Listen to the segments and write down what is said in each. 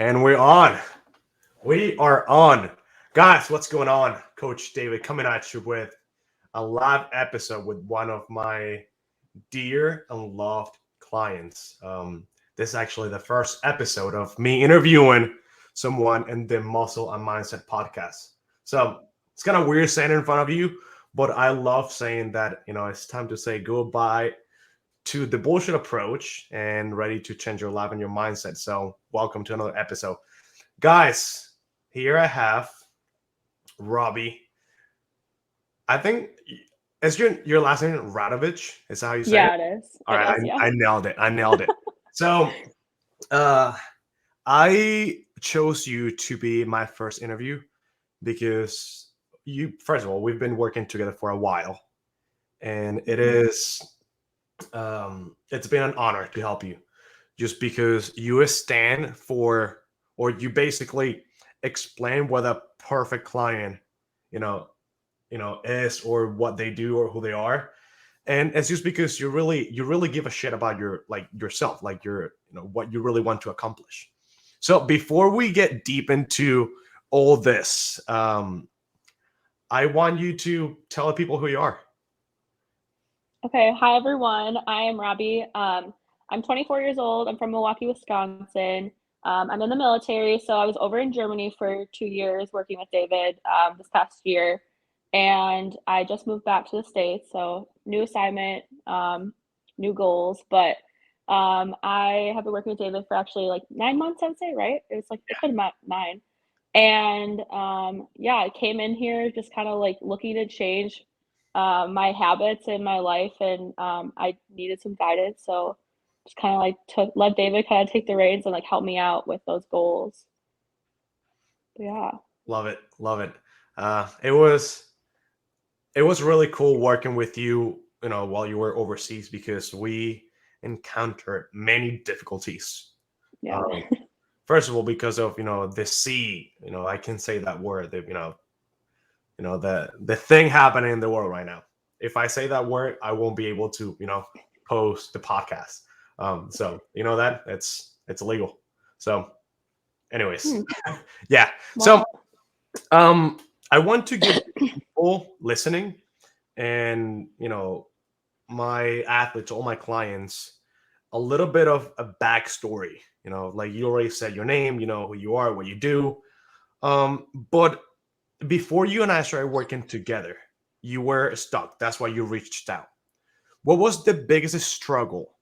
And we're on. We are on. Guys, what's going on? Coach David coming at you with a live episode with one of my dear and loved clients. This is actually the first episode of me interviewing someone in the Muscle and Mindset podcast. So it's kind of weird saying it in front of you, but I love saying that, it's time to say goodbye to the bullshit approach and ready to change your life and your mindset. So welcome to another episode. Guys, here I have Robby. I think is your last name Radovich? Is that how you say it? Yeah, it is. All It right, is, yeah. I nailed it. I nailed it. So uh I chose you to be my first interview because you first of all, we've been working together for a while. And it's been an honor to help you just because you stand for or you basically explain what a perfect client you know is or what they do or who they are. And it's just because you really give a shit about yourself, like your what you really want to accomplish. So before we get deep into all this, I want you to tell people who you are. Okay, hi everyone. I am Robby. I'm 24 years old. I'm from Milwaukee, Wisconsin. I'm in the military, so I was over in Germany for 2 years working with David this past year, and I just moved back to the States. So new assignment, new goals. But I have been working with David for actually like 9 months, I would say, right? It's been about nine. And yeah, I came in here just kind of like looking to change my habits in my life, and I needed some guidance. So just kind of like took let David kind of take the reins and like help me out with those goals. But yeah. Love it, love it. It was really cool working with you, while you were overseas because we encountered many difficulties. Yeah. Um, First of all, because of the sea, I can say that word. The thing happening in the world right now. If I say that word, I won't be able to post the podcast. So that it's illegal. So, anyways, Hmm. yeah. So, Well, um, I want to give people listening and my athletes, all my clients, a little bit of a backstory. Like you already said your name, you know who you are, what you do. But before you and I started working together, you were stuck. That's why you reached out. What was the biggest struggle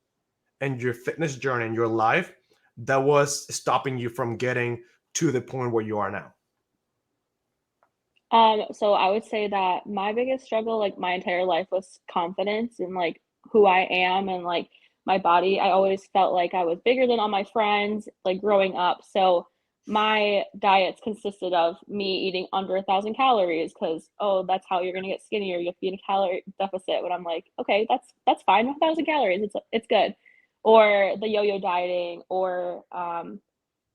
in your fitness journey in your life that was stopping you from getting to the point where you are now? so I would say that my biggest struggle, like my entire life, was confidence and like who I am and like my body. I always felt like I was bigger than all my friends, like growing up. So my diets consisted of me eating under 1,000 calories because that's how you're gonna get skinnier. You have to be in a calorie deficit. When I'm like, okay, that's fine. 1,000 calories, it's good. Or the yo-yo dieting, or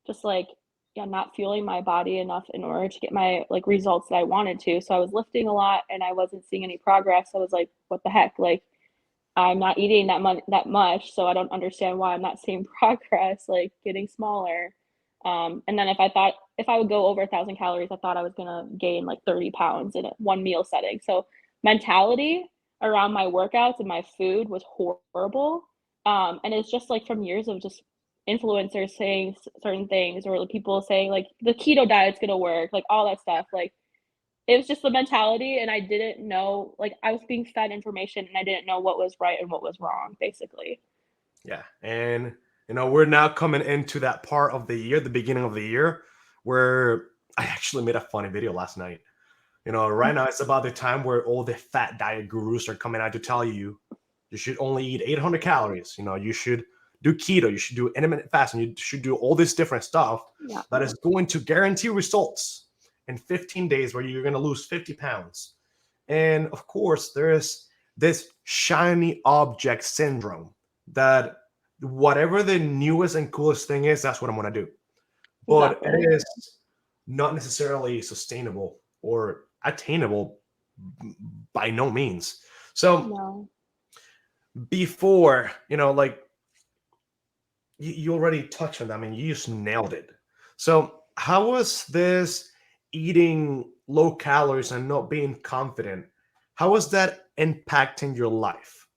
just like, yeah, not fueling my body enough in order to get my like results that I wanted to. So I was lifting a lot and I wasn't seeing any progress. I was like, what the heck? Like, I'm not eating that much, so I don't understand why I'm not seeing progress, like getting smaller. And then if I would go over 1,000 calories, I thought I was gonna gain like 30 pounds in a one meal setting. So mentality around my workouts and my food was horrible. And it's just like from years of just influencers saying certain things, or people saying like the keto diet's gonna work, like all that stuff. Like it was just the mentality, and I didn't know, like, I was being fed information, and I didn't know what was right and what was wrong, basically. Yeah, and we're now coming into that part of the year, the beginning of the year, where I actually made a funny video last night. Right now it's about the time where all the fat diet gurus are coming out to tell you you should only eat 800 calories. You should do keto, you should do intermittent fasting, you should do all this different stuff Yeah. that is going to guarantee results in 15 days where you're going to lose 50 pounds. And of course, there is this shiny object syndrome that whatever the newest and coolest thing is, that's what I'm going to do. But Exactly. it is not necessarily sustainable or attainable by no means. So No. before, like you already touched on that. I mean, you just nailed it. So how was this eating low calories and not being confident? How was that impacting your life?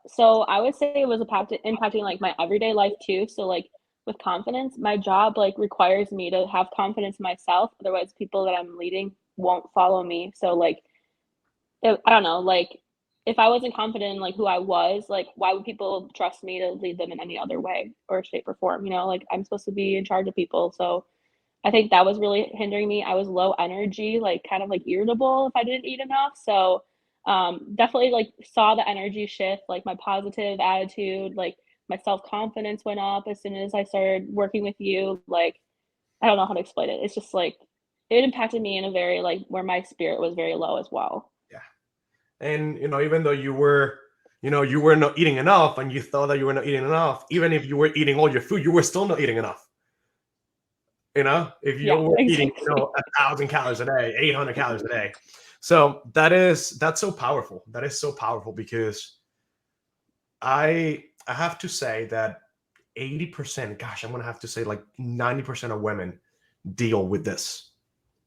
So I would say it was impacting like my everyday life too. So like with confidence, my job like requires me to have confidence in myself. Otherwise, people that I'm leading won't follow me. So like I don't know, like if I wasn't confident in like who I was, like why would people trust me to lead them in any other way or shape or form? You know, like I'm supposed to be in charge of people. So I think that was really hindering me. I was low energy, like kind of like irritable if I didn't eat enough. So definitely like saw the energy shift, like my positive attitude, like my self-confidence went up as soon as I started working with you. Like I don't know how to explain it. It's just like it impacted me in a very like where my spirit was very low as well. Yeah. And even though you were not eating enough and you thought that you were not eating enough, even if you were eating all your food, you were still not eating enough. If you Yeah, were eating, exactly. 1,000 calories a day, 800 calories a day. So that's so powerful. That is so powerful because I have to say that 80%, gosh, I'm gonna have to say like 90% of women deal with this.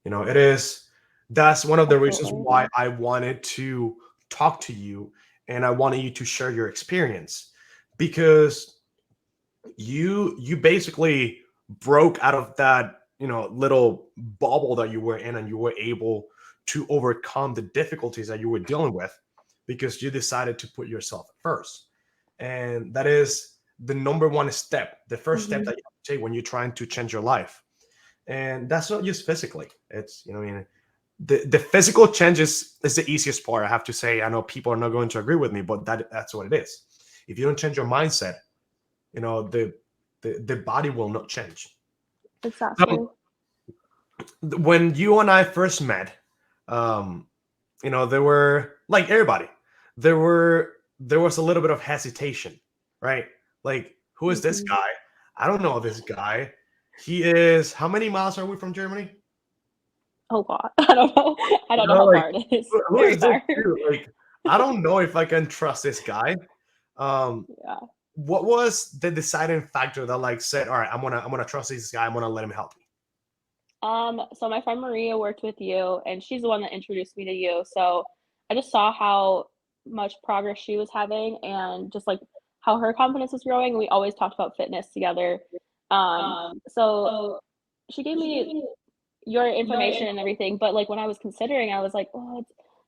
It is that's one of the reasons Absolutely. why I wanted to talk to you and I wanted you to share your experience because you basically broke out of that little bubble that you were in and you were able to overcome the difficulties that you were dealing with because you decided to put yourself first, and that is the number one step, the first step Hmm. that you have to take when you're trying to change your life. And that's not just physically. It's I mean, the physical change is the easiest part, I have to say. I know people are not going to agree with me, but that's what it is. If you don't change your mindset, the body will not change. Exactly. So when you and I first met, um, there were like everybody, there was a little bit of hesitation, right? Like, who is this Hmm. guy? I don't know this guy. He is how many miles are we from Germany? Oh God, I don't know. I don't know how Like, far it is. who Very is this far. dude? Like, I don't know if I can trust this guy. Um, Yeah. what was the deciding factor that like said, all right, I'm gonna trust this guy. I'm gonna let him help me. So my friend Maria worked with you, and she's the one that introduced me to you. So I just saw how much progress she was having, and just like how her confidence was growing. We always talked about fitness together. Um, so she gave me your information and everything, but like when I was considering, I was like, oh,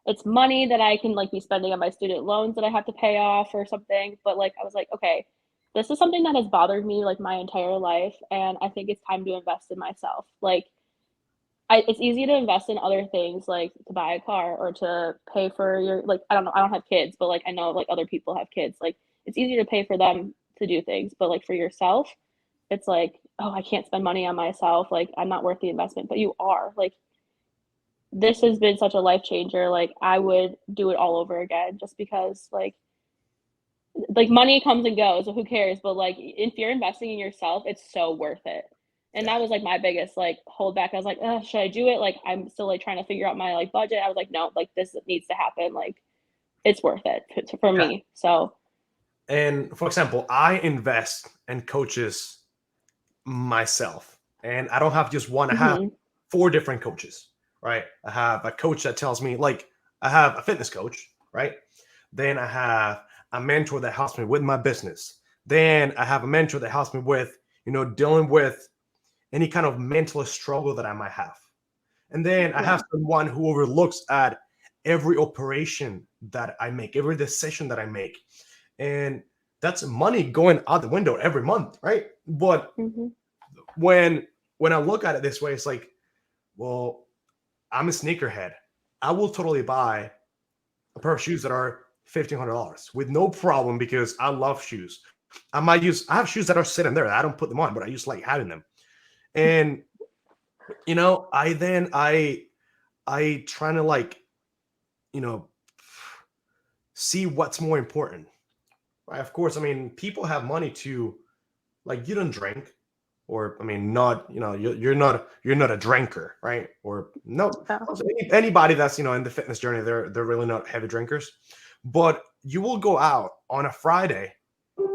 it's money that I can like be spending on my student loans that I have to pay off or something. But like I was like, okay, this is something that has bothered me like my entire life, and I think it's time to invest in myself. Like it's easy to invest in other things, like to buy a car or to pay for your like I don't know, I don't have kids, but like I know like other people have kids. Like it's easy to pay for them to do things, but like for yourself, it's like, oh, I can't spend money on myself. Like I'm not worth the investment, but you are. Like this has been such a life changer. Like I would do it all over again just because like money comes and goes, so who cares? But like if you're investing in yourself, it's so worth it. And Yeah, that was like my biggest like holdback. I was like, should I do it? Like I'm still like trying to figure out my like budget. I was like, no, like this needs to happen. Like it's worth it for yeah. me. So And for example, I invest in coaches myself, and I don't have just one. I have mhm, four different coaches, right? I have a coach that tells me, like, I have a fitness coach, right? Then I have a mentor that helps me with my business. Then I have a mentor that helps me with, dealing with any kind of mental struggle that I might have. And then I yeah, have someone who overlooks at every operation that I make, every decision that I make. And that's money going out the window every month, right? But mhm, when when I look at it this way, it's like, well, I'm a sneakerhead. I will totally buy a pair of shoes that are $1,500 with no problem because I love shoes. I have shoes that are sitting there. I don't put them on, but I just like having them. And I trying to like, you know, see what's more important. Right? Of course, I mean, people have money to like you don't drink, or I mean, not you're not a drinker, right? Or no, yeah, also anybody that's in the fitness journey, they're really not heavy drinkers, but you will go out on a Friday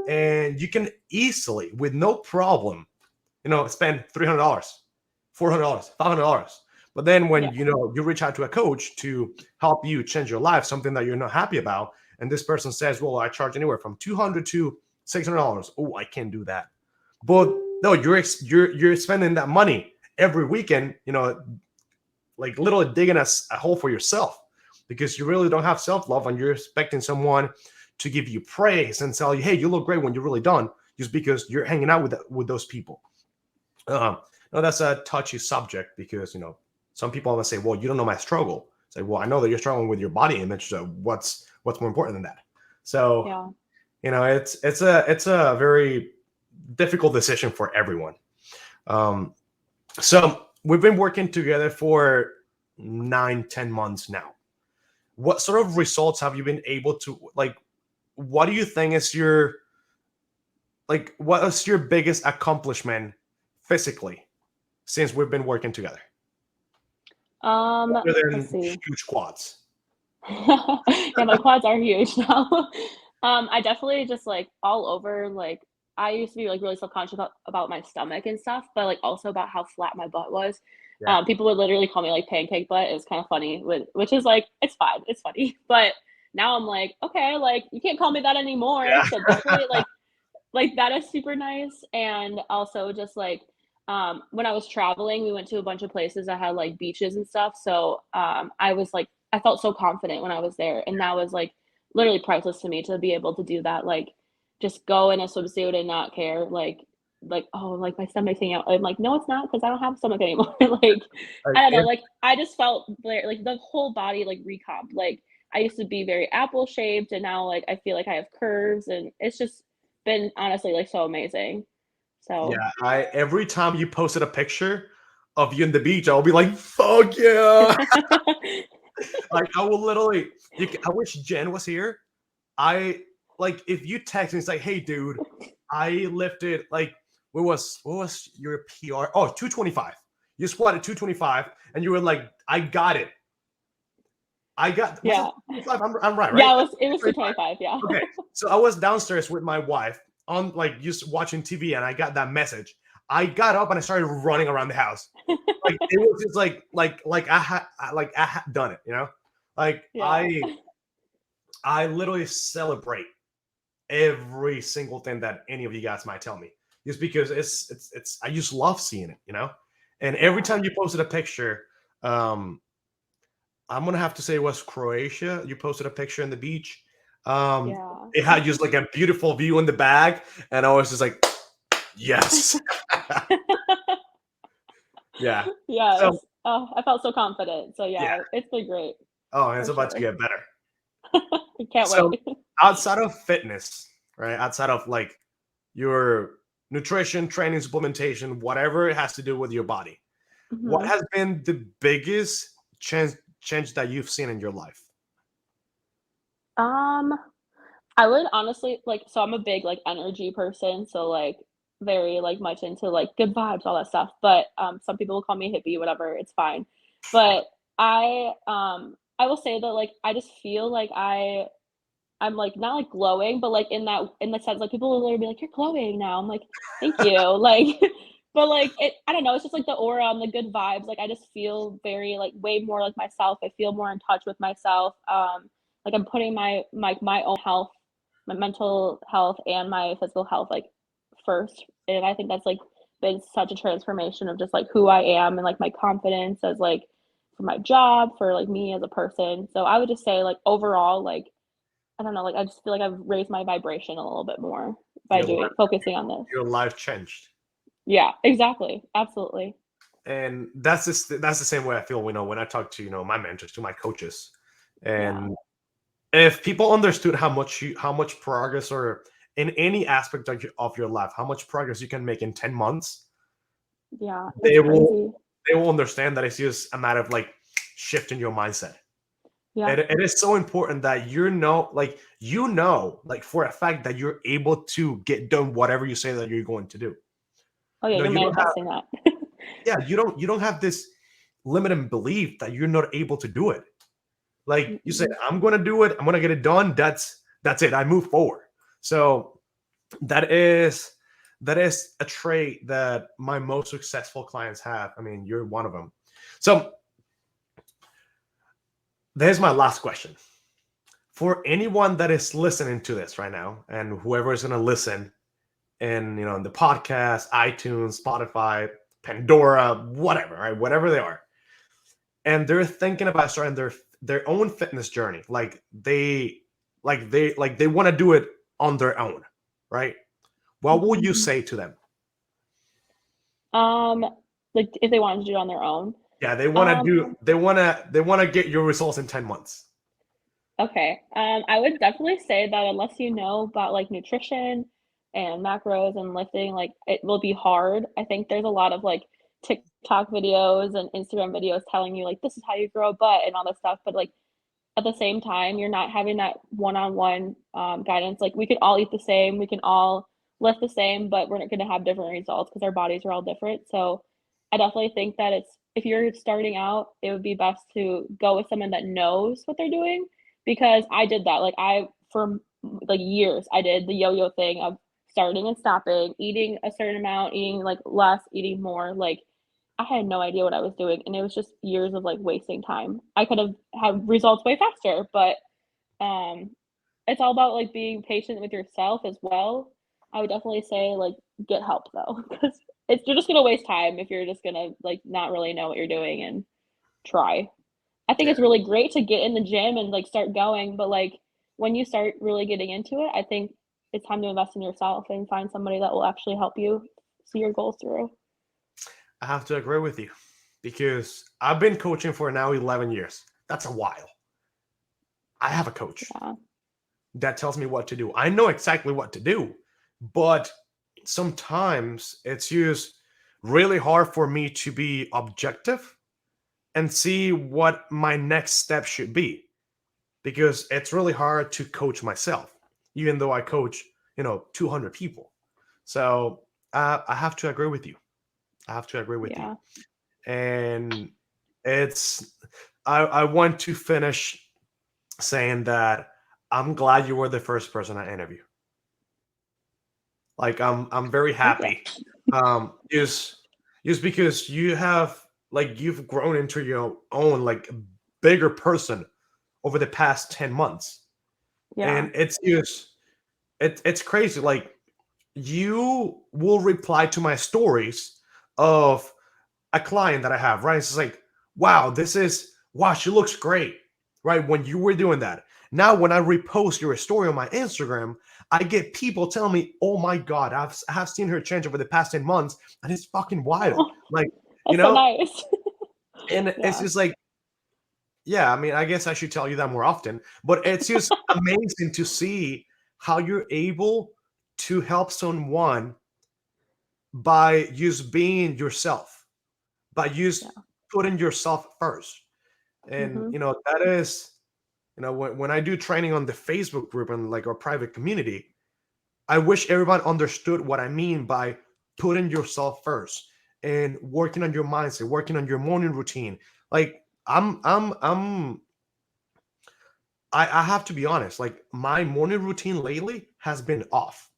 and you can easily, with no problem, spend $300, $400, $500. But then when Yeah. you reach out to a coach to help you change your life, something that you're not happy about, and this person says, well, I charge anywhere from $200 to $600. Oh, I can't do that. But no, you're spending that money every weekend, like literally digging a hole for yourself, because you really don't have self-love, and you're expecting someone to give you praise and tell you, hey, you look great, when you're really done, just because you're hanging out with those people. No, that's a touchy subject, because some people always say, well, you don't know my struggle. It's like, well, I know that you're struggling with your body image, so what's more important than that? So it's a very difficult decision for everyone. So we've been working together for 9-10 months now. What sort of results have you been able to, like, what do you think is what is your biggest accomplishment physically since we've been working together? Other Let's than see. huge quads. Yeah, my quads are huge now. I definitely just like all over, like I used to be like really self-conscious about my stomach and stuff, but like also about how flat my butt was. Yeah. People would literally call me like pancake butt. It was kind of funny, which is like it's fine, it's funny. But now I'm like, okay, like you can't call me that anymore. Yeah. So definitely like that is super nice. And also just like when I was traveling, we went to a bunch of places that had like beaches and stuff. So I was like I felt so confident when I was there. And that was like literally priceless to me to be able to do that. Like just go in a swimsuit and not care. Like, oh, like my stomach's hanging out. I'm like, no, it's not, because I don't have a stomach anymore. Like, Like, I don't know. Like, I just felt like the whole body like recomp. Like, I used to be very apple shaped, and now like I feel like I have curves, and it's just been honestly like so amazing. So yeah, every time you posted a picture of you in the beach, I'll be like, fuck yeah. Like, I will literally, I wish Jen was here. If you text me, it's like, hey, dude, I lifted, like, what was your PR? Oh, 225. You squatted 225, and you were like, I got it. yeah, I'm right, yeah, right? it was 225. Yeah. Okay. So I was downstairs with my wife on, like, just watching TV, and I got that message. I got up and I started running around the house. Like, it was just like I had done it, Like, Yeah. I literally celebrate every single thing that any of you guys might tell me, just because it's I just love seeing it. And every time you posted a picture, I'm gonna have to say it was Croatia. You posted a picture in the beach. Yeah. It had just like a beautiful view in the bag, and I was just like, yes. Yeah. Yes. So Oh, I felt so confident. So yeah. yeah, it's been great Oh, and it's for about to sure. get better. I can't So wait. outside of fitness, right? Outside of like your nutrition, training, supplementation, whatever it has to do with your body, what Mhm. has been the biggest change that you've seen in your life? Um, I would honestly like so I'm a big like energy person, so like very like much into like good vibes, all that stuff. But some people will call me hippie, whatever, it's fine. But I will say that like I just feel like I'm like not like glowing, but like in the sense like people will literally be like, you're glowing now. I'm like, thank you. Like but like it I don't know, it's just like the aura and the good vibes. Like I just feel very like way more like myself. I feel more in touch with myself. Like I'm putting my own health, my mental health and my physical health like first. And I think that's like been such a transformation of just like who I am and like my confidence as like for my job, for like me as a person. So I would just say like overall, like I don't know, like I just feel like I've raised my vibration a little bit more by Your life, focusing on this. your life changed. Yeah, exactly. Absolutely. And that's the same way I feel, when I talk to, my mentors, to my coaches. Yeah. And if people understood how much progress, or in any aspect of your life, how much progress you can make in 10 months, Yeah, it's they will crazy. they will understand that it's just a matter of like shifting your mindset. Yeah. It is so important that like for a fact that you're able to get done whatever you say that you're going to do. Oh yeah, you're You don't have manifesting that. Yeah, you don't have this limiting belief that you're not able to do it. Like you said, Mm-mm. I'm going to do it. I'm going to get it done. That's it. I move forward. So that is that is a trait that my most successful clients have. I mean, you're one of them. So there's my last question. For anyone that is listening to this right now, and whoever is going to listen, and in the podcast, iTunes, Spotify, Pandora, whatever, right, whatever they are, and they're thinking about starting their own fitness journey, they want to do it on their own, right? What would you say to them? Like if they wanted to do it on their own. Yeah, they want to get your results in 10 months. Okay. I would definitely say that unless you know about like nutrition and macros and lifting, like it will be hard. I think there's a lot of like TikTok videos and Instagram videos telling you like this is how you grow a butt and all that stuff, but like at the same time, you're not having that one-on-one guidance. Like we can all eat the same, we can all lift the same, but we're not going to have different results because our bodies are all different. So I definitely think that it's if you're starting out, it would be best to go with someone that knows what they're doing because I did that. Like I for like years I did the yo-yo thing of starting and stopping, eating a certain amount, eating like less, eating more. Like I had no idea what I was doing, and it was just years of like wasting time. I could have had results way faster, but um, it's all about like being patient with yourself as well. I would definitely say like get help though, because you're just gonna waste time if you're just gonna like not really know what you're doing and try. I think Yeah, it's really great to get in the gym and like start going, but like when you start really getting into it, I think it's time to invest in yourself and find somebody that will actually help you see your goals through. I have to agree with you because I've been coaching for now 11 years. That's a while. I have a coach Yeah. that tells me what to do. I know exactly what to do, but sometimes it's just really hard for me to be objective and see what my next step should be because it's really hard to coach myself, even though I coach, 200 people. So I have to agree with you. I have to agree with you. Yeah. And it's, I want to finish saying that I'm glad you were the first person I interviewed. Like I'm very Thank you. happy. Just because you've grown into your own like bigger person over the past 10 months. Yeah. And it's crazy. Like you will reply to my stories of a client that I have, right? It's like, wow, she looks great, right? When you were doing that. Now, when I repost your story on my Instagram, I get people telling me, oh my God, I have seen her change over the past 10 months, and it's fucking wild. Oh, Like, you that's so know, nice. and it's Yeah. just like, yeah, I mean, I guess I should tell you that more often, but it's just amazing to see how you're able to help someone by just being yourself, by just Yeah. putting yourself first. And Mhm. that is, when I do training on the Facebook group and like our private community, I wish everyone understood what I mean by putting yourself first and working on your mindset, working on your morning routine. Like I have to be honest, like my morning routine lately has been off,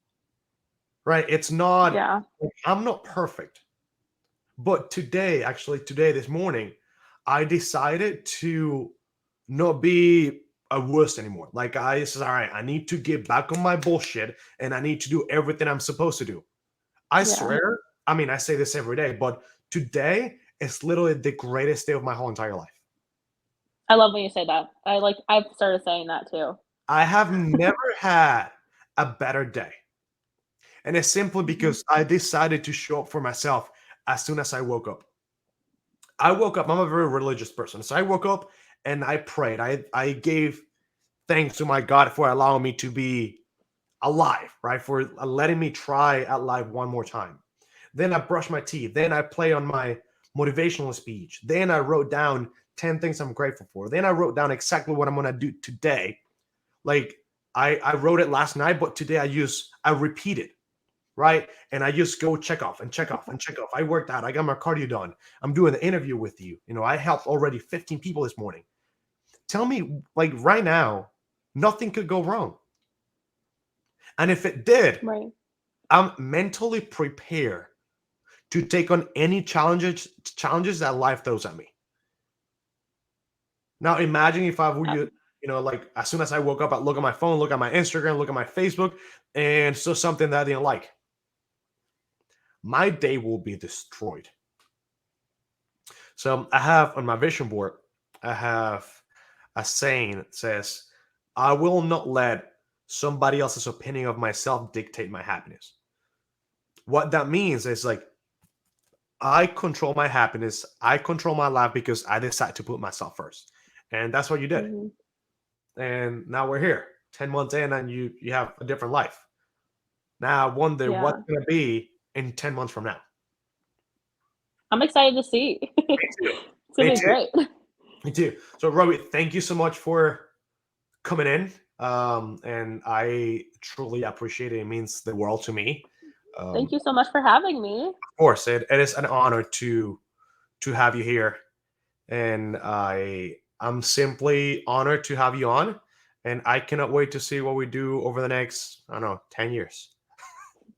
right? It's not, Yeah. like, I'm not perfect. But today, this morning, I decided to not be a wuss anymore. Like I said, all right, I need to get back on my bullshit and I need to do everything I'm supposed to do. I Yeah. swear, I mean, I say this every day, but today is literally the greatest day of my whole entire life. I love when you say that. I've started saying that too. I have never had a better day. And it's simply Mhm. because I decided to show up for myself as soon as I woke up. I woke up, I'm a very religious person. So I woke up and I prayed. I gave thanks to my God for allowing me to be alive, right? For letting me try at life one more time. Then I brushed my teeth. Then I play on my motivational speech. Then I wrote down 10 things I'm grateful for. Then I wrote down exactly what I'm going to do today. Like I wrote it last night, but today I repeat it, right? And I just go check off and check off and check off. I worked out. I got my cardio done. I'm doing the interview with you. I helped already 15 people this morning. Tell me, like right now, nothing could go wrong. And if it did, Right. I'm mentally prepared to take on any challenges that life throws at me. Now imagine if I would, Um, like as soon as I woke up, I look at my phone, look at my Instagram, look at my Facebook, and so something that I didn't like. My day will be destroyed. So I have on my vision board, I have a saying that says, I will not let somebody else's opinion of myself dictate my happiness. What that means is like I control my happiness, I control my life because I decide to put myself first. And that's what you did. mhm. And now we're here 10 months in and you have a different life. Now I wonder what's Yeah. going to be in 10 months from now. I'm excited to see. Me too. It's Me gonna be too. great. Me too. So, Robbie, thank you so much for coming in. And I truly appreciate it. It means the world to me. Thank you Of so much for having me. course, it is an honor to have you here. And I'm simply honored to have you on. And I cannot wait to see what we do over the next, I don't know, 10 years.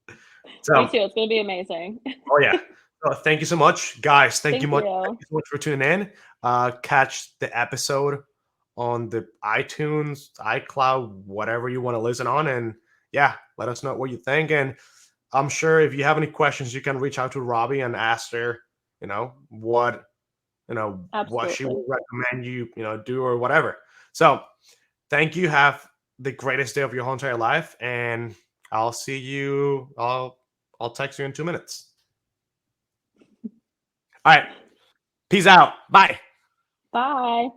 Me So, too. It's gonna be amazing. oh yeah. So thank you so much, guys. Thank Thank you. you so much for tuning in. Catch the episode on the iTunes, iCloud, whatever you want to listen on, and yeah, let us know what you think. And I'm sure if you have any questions, you can reach out to Robbie and ask her, what what she would Absolutely. recommend you, do or whatever. So thank you. Have the greatest day of your whole entire life, and I'll see you. I'll text you in 2 minutes. All right. Peace out. Bye. Bye.